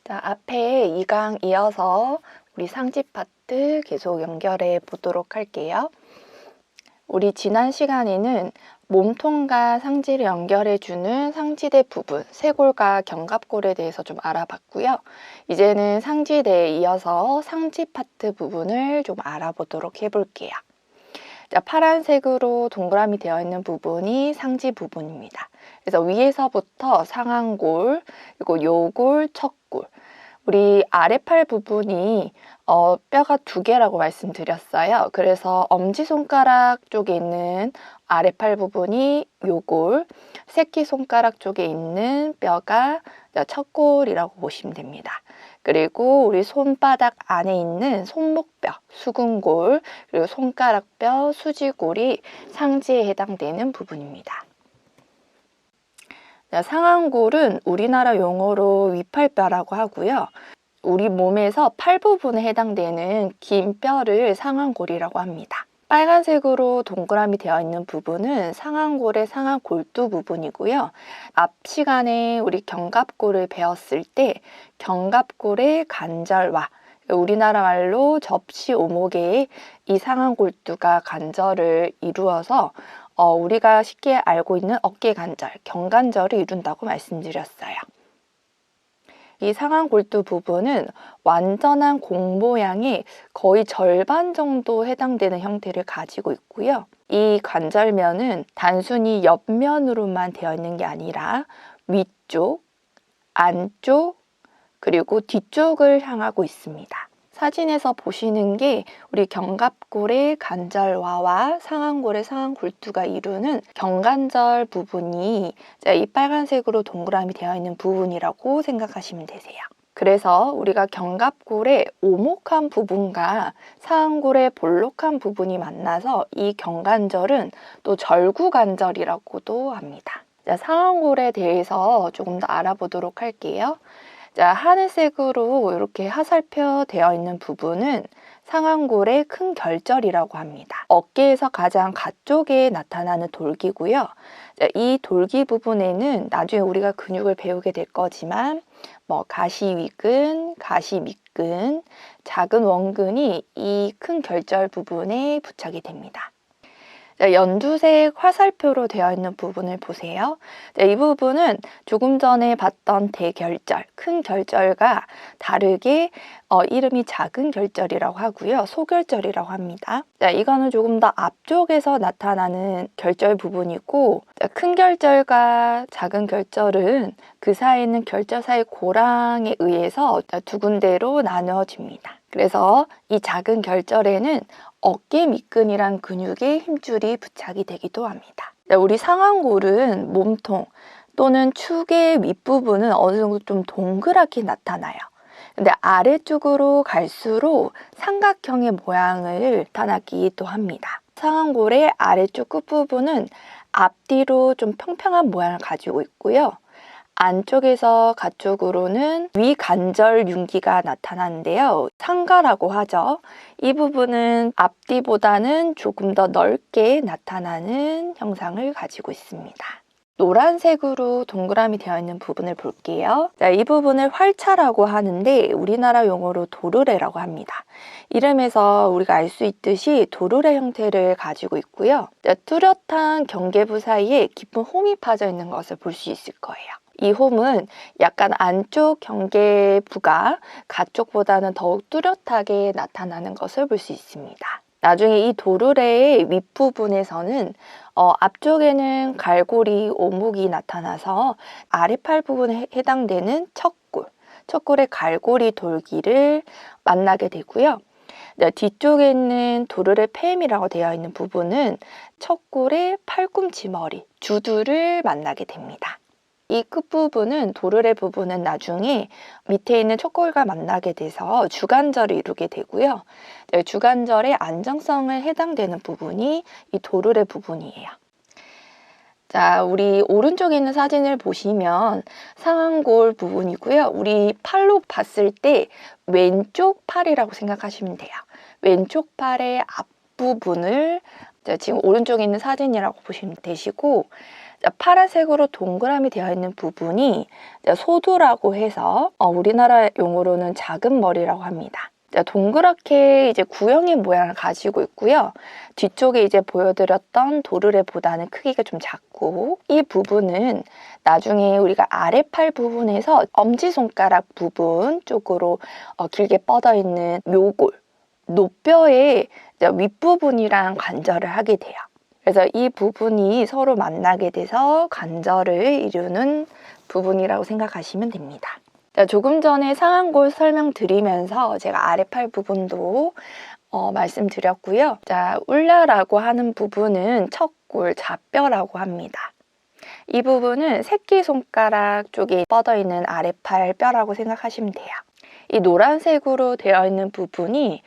자, 앞에 2강 이어서 우리 상지 파트 계속 연결해 보도록 할게요. 우리 지난 시간에는 몸통과 상지를 연결해주는 상지대 부분, 쇄골과 견갑골에 대해서 좀 알아봤고요. 이제는 상지대에 이어서 상지 파트 부분을 좀 알아보도록 해볼게요. 자, 파란색으로 동그라미 되어 있는 부분이 상지 부분입니다. 그래서 위에서부터 상완골, 그리고 요골, 척골, 우리 아래팔 부분이 뼈가 2개라고 말씀드렸어요. 그래서 엄지손가락 쪽에 있는 아래팔 부분이 요골, 새끼손가락 쪽에 있는 뼈가 척골이라고 보시면 됩니다. 그리고 우리 손바닥 안에 있는 손목뼈, 수근골, 그리고 손가락뼈, 수지골이 상지에 해당되는 부분입니다. 상완골은 우리나라 용어로 위팔뼈라고 하고요. 우리 몸에서 팔 부분에 해당되는 긴 뼈를 상완골이라고 합니다. 빨간색으로 동그라미 되어 있는 부분은 상완골의 상완골두 부분이고요. 앞 시간에 우리 견갑골을 배웠을 때 견갑골의 관절와 우리나라 말로 접시 오목에 이 상완골두가 관절을 이루어서 우리가 쉽게 알고 있는 어깨 관절, 견관절을 이룬다고 말씀드렸어요. 이 상완골두 부분은 완전한 공 모양의 거의 절반 정도 해당되는 형태를 가지고 있고요. 이 관절면은 단순히 옆면으로만 되어 있는 게 아니라 위쪽, 안쪽, 그리고 뒤쪽을 향하고 있습니다. 사진에서 보시는 게 우리 견갑골의 관절화와 상완골의 상완골두가 이루는 견관절 부분이 이 빨간색으로 동그라미 되어 있는 부분이라고 생각하시면 되세요. 그래서 우리가 견갑골의 오목한 부분과 상완골의 볼록한 부분이 만나서 이 견관절은 또 절구관절이라고도 합니다. 자, 상완골에 대해서 조금 더 알아보도록 할게요. 자, 하늘색으로 이렇게 화살표 되어 있는 부분은 상완골의 큰 결절이라고 합니다. 어깨에서 가장 가쪽에 나타나는 돌기고요. 자, 이 돌기 부분에는 나중에 우리가 근육을 배우게 될 거지만 가시위근, 가시밑근, 작은 원근이 이 큰 결절 부분에 부착이 됩니다. 연두색 화살표로 되어 있는 부분을 보세요. 이 부분은 조금 전에 봤던 대결절, 큰 결절과 다르게 이름이 작은 결절이라고 하고요. 소결절이라고 합니다. 이거는 조금 더 앞쪽에서 나타나는 결절 부분이고, 큰 결절과 작은 결절은 그 사이에 있는 결절 사이 고랑에 의해서 두 군데로 나누어집니다. 그래서 이 작은 결절에는 어깨 밑근이란 근육의 힘줄이 부착이 되기도 합니다. 우리 상완골은 몸통 또는 축의 윗부분은 어느 정도 좀 동그랗게 나타나요. 근데 아래쪽으로 갈수록 삼각형의 모양을 나타나기도 합니다. 상완골의 아래쪽 끝부분은 앞뒤로 좀 평평한 모양을 가지고 있고요. 안쪽에서 가쪽으로는 위관절 융기가 나타나는데요. 상가라고 하죠. 이 부분은 앞뒤보다는 조금 더 넓게 나타나는 형상을 가지고 있습니다. 노란색으로 동그라미 되어 있는 부분을 볼게요. 자, 이 부분을 활차라고 하는데 우리나라 용어로 도르래라고 합니다. 이름에서 우리가 알 수 있듯이 도르래 형태를 가지고 있고요. 자, 뚜렷한 경계부 사이에 깊은 홈이 파져 있는 것을 볼 수 있을 거예요. 이 홈은 약간 안쪽 경계부가 가쪽보다는 더욱 뚜렷하게 나타나는 것을 볼 수 있습니다. 나중에 이 도르래의 윗부분에서는 앞쪽에는 갈고리, 오목이 나타나서 아래팔 부분에 해당되는 척골, 척골의 갈고리 돌기를 만나게 되고요. 뒤쪽에 있는 도르래 폐임이라고 되어 있는 부분은 척골의 팔꿈치 머리, 주두를 만나게 됩니다. 이 끝부분은 도르래 부분은 나중에 밑에 있는 척골과 만나게 돼서 주관절을 이루게 되고요. 주관절의 안정성을 해당되는 부분이 이 도르래 부분이에요. 자, 우리 오른쪽에 있는 사진을 보시면 상완골 부분이고요. 우리 팔로 봤을 때 왼쪽 팔이라고 생각하시면 돼요. 왼쪽 팔의 앞부분을 지금 오른쪽에 있는 사진이라고 보시면 되시고, 파란색으로 동그라미 되어 있는 부분이 소두라고 해서 우리나라 용어로는 작은 머리라고 합니다. 동그랗게 이제 구형의 모양을 가지고 있고요. 뒤쪽에 이제 보여드렸던 도르래보다는 크기가 좀 작고, 이 부분은 나중에 우리가 아래팔 부분에서 엄지손가락 부분 쪽으로 길게 뻗어 있는 요골, 노뼈의 윗부분이랑 관절을 하게 돼요. 그래서 이 부분이 서로 만나게 돼서 관절을 이루는 부분이라고 생각하시면 됩니다. 조금 전에 상완골 설명드리면서 제가 아래팔 부분도 말씀드렸고요. 울라라고 하는 부분은 척골, 좌뼈라고 합니다. 이 부분은 새끼손가락 쪽에 뻗어 있는 아래팔 뼈라고 생각하시면 돼요. 이 노란색으로 되어 있는 부분이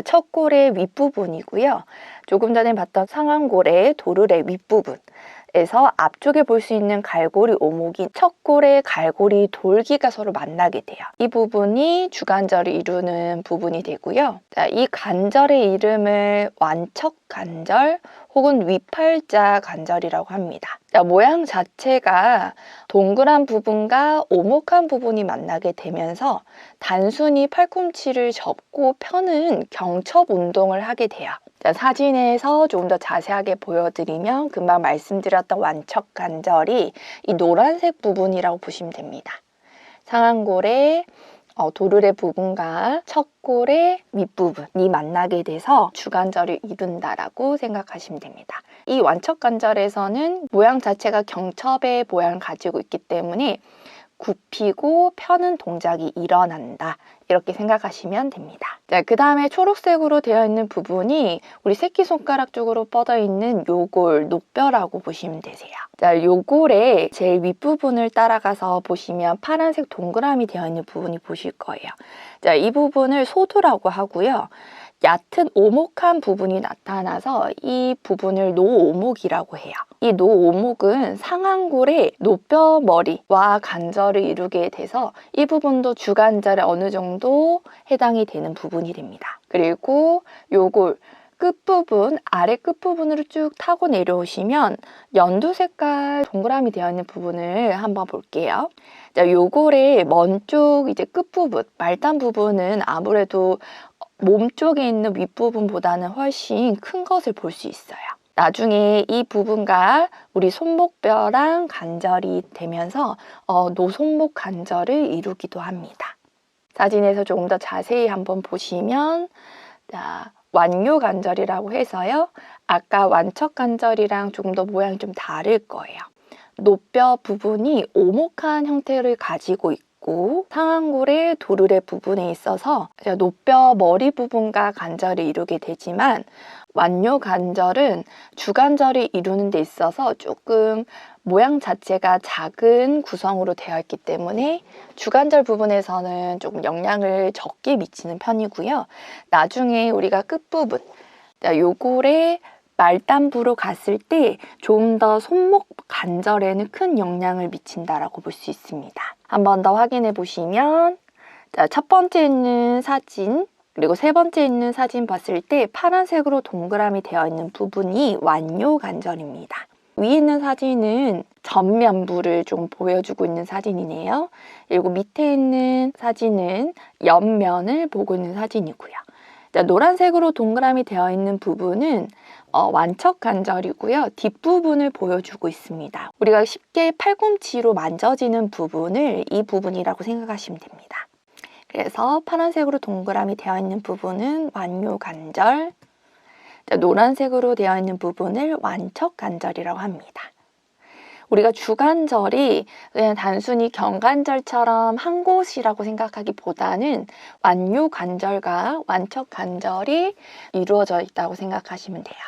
척골의 윗부분이고요. 조금 전에 봤던 상완골의 도르래 윗부분에서 앞쪽에 볼 수 있는 갈고리 오목이 척골의 갈고리 돌기가 서로 만나게 돼요. 이 부분이 주관절을 이루는 부분이 되고요. 이 관절의 이름을 완척관절 혹은 위팔자 관절이라고 합니다. 모양 자체가 동그란 부분과 오목한 부분이 만나게 되면서 단순히 팔꿈치를 접고 펴는 경첩 운동을 하게 돼요. 사진에서 조금 더 자세하게 보여드리면 금방 말씀드렸던 완척관절이 이 노란색 부분이라고 보시면 됩니다. 상완골의 도르래 부분과 척골의 윗부분이 만나게 돼서 주관절을 이룬다라고 생각하시면 됩니다. 이 완척관절에서는 모양 자체가 경첩의 모양을 가지고 있기 때문에 굽히고 펴는 동작이 일어난다, 이렇게 생각하시면 됩니다. 그 다음에 초록색으로 되어 있는 부분이 우리 새끼손가락 쪽으로 뻗어 있는 요골, 노뼈라고 보시면 되세요. 요골의 제일 윗부분을 따라가서 보시면 파란색 동그라미 되어 있는 부분이 보실 거예요. 이 부분을 소두라고 하고요. 얕은 오목한 부분이 나타나서 이 부분을 노오목이라고 해요. 이 노오목은 상완골의 노뼈 머리와 관절을 이루게 돼서 이 부분도 주관절에 어느 정도 해당이 되는 부분이 됩니다. 그리고 요골 끝부분, 아래 끝부분으로 쭉 타고 내려오시면 연두 색깔 동그라미 되어 있는 부분을 한번 볼게요. 요골의 먼 쪽 이제 끝부분, 말단 부분은 아무래도 몸 쪽에 있는 윗부분보다는 훨씬 큰 것을 볼 수 있어요. 나중에 이 부분과 우리 손목뼈랑 관절이 되면서 노손목 관절을 이루기도 합니다. 사진에서 조금 더 자세히 한번 보시면 완요 관절이라고 해서요. 아까 완척 관절이랑 조금 더 모양이 좀 다를 거예요. 노뼈 부분이 오목한 형태를 가지고 있고 상완골의 도르래 부분에 있어서 노뼈 머리 부분과 관절을 이루게 되지만 완요 관절은 주관절이 이루는 데 있어서 조금 모양 자체가 작은 구성으로 되어 있기 때문에 주관절 부분에서는 조금 영향을 적게 미치는 편이고요. 나중에 우리가 끝부분, 요골의 말단부로 갔을 때 좀 더 손목 관절에는 큰 영향을 미친다라고 볼 수 있습니다. 한 번 더 확인해 보시면 첫 번째 있는 사진 그리고 세 번째 있는 사진 봤을 때 파란색으로 동그라미 되어 있는 부분이 완요 관절입니다. 위에 있는 사진은 전면부를 좀 보여주고 있는 사진이네요. 그리고 밑에 있는 사진은 옆면을 보고 있는 사진이고요. 노란색으로 동그라미 되어 있는 부분은 완척 관절이고요. 뒷부분을 보여주고 있습니다. 우리가 쉽게 팔꿈치로 만져지는 부분을 이 부분이라고 생각하시면 됩니다. 그래서 파란색으로 동그라미 되어 있는 부분은 완요 관절, 노란색으로 되어 있는 부분을 완척 관절이라고 합니다. 우리가 주관절이 그냥 단순히 경관절처럼 한 곳이라고 생각하기보다는 완요 관절과 완척 관절이 이루어져 있다고 생각하시면 돼요.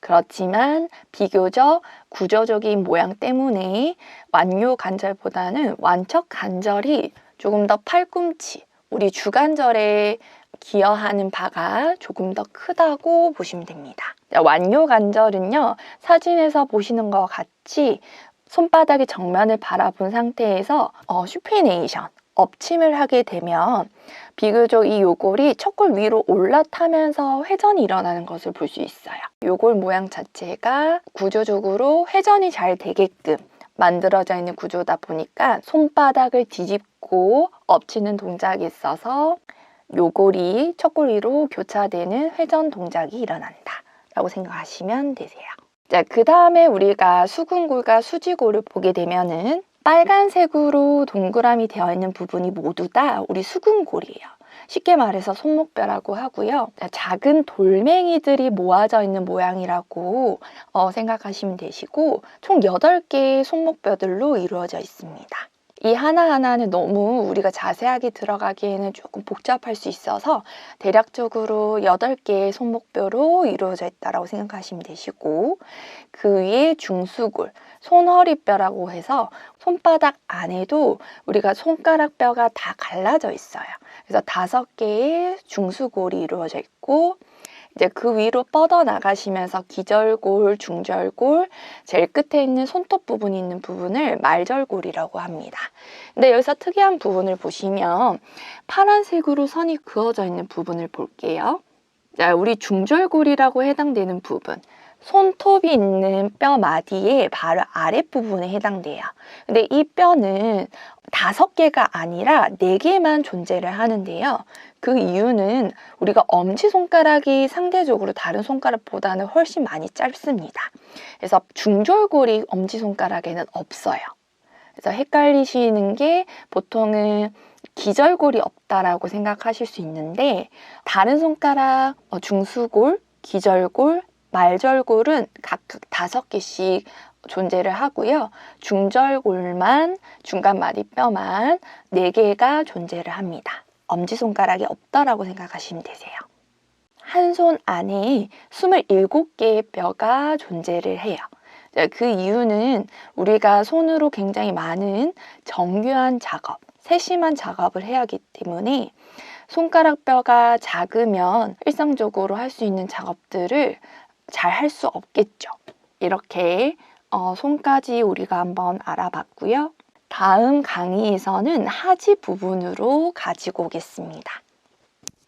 그렇지만 비교적 구조적인 모양 때문에 완요 관절보다는 완척 관절이 조금 더 팔꿈치, 우리 주관절에 기여하는 바가 조금 더 크다고 보시면 됩니다. 완요 관절은요, 사진에서 보시는 것과 같이 손바닥의 정면을 바라본 상태에서 슈피네이션, 엎침을 하게 되면 비교적 이 요골이 척골 위로 올라타면서 회전이 일어나는 것을 볼 수 있어요. 요골 모양 자체가 구조적으로 회전이 잘 되게끔 만들어져 있는 구조다 보니까 손바닥을 뒤집고 엎치는 동작이 있어서 요골이 척골 위로 교차되는 회전 동작이 일어난다 라고 생각하시면 되세요. 자, 그 다음에 우리가 수근골과 수지골을 보게 되면은 빨간색으로 동그라미 되어 있는 부분이 모두 다 우리 수근골이에요. 쉽게 말해서 손목뼈라고 하고요. 작은 돌멩이들이 모아져 있는 모양이라고 생각하시면 되시고 총 8개의 손목뼈들로 이루어져 있습니다. 이 하나하나는 너무 우리가 자세하게 들어가기에는 조금 복잡할 수 있어서 대략적으로 8개의 손목뼈로 이루어져 있다고 생각하시면 되시고 그 위에 중수골, 손허리뼈라고 해서 손바닥 안에도 우리가 손가락뼈가 다 갈라져 있어요. 그래서 5개의 중수골이 이루어져 있고 이제 그 위로 뻗어 나가시면서 기절골, 중절골, 제일 끝에 있는 손톱 부분이 있는 부분을 말절골이라고 합니다. 근데 여기서 특이한 부분을 보시면 파란색으로 선이 그어져 있는 부분을 볼게요. 자, 우리 중절골이라고 해당되는 부분, 손톱이 있는 뼈 마디의 바로 아랫부분에 해당돼요. 근데 이 뼈는 5개가 아니라 4개만 존재를 하는데요. 그 이유는 우리가 엄지손가락이 상대적으로 다른 손가락보다는 훨씬 많이 짧습니다. 그래서 중절골이 엄지손가락에는 없어요. 그래서 헷갈리시는 게 보통은 기절골이 없다라고 생각하실 수 있는데 다른 손가락 중수골, 기절골, 말절골은 각각 5개씩 존재를 하고요. 중절골만, 중간 마디뼈만 4개가 존재를 합니다. 엄지손가락이 없다라고 생각하시면 되세요. 한 손 안에 27개의 뼈가 존재를 해요. 그 이유는 우리가 손으로 굉장히 많은 정교한 작업, 세심한 작업을 해야 하기 때문에 손가락 뼈가 작으면 일상적으로 할 수 있는 작업들을 잘 할 수 없겠죠. 이렇게 손까지 우리가 한번 알아봤고요. 다음 강의에서는 하지 부분으로 가지고 오겠습니다.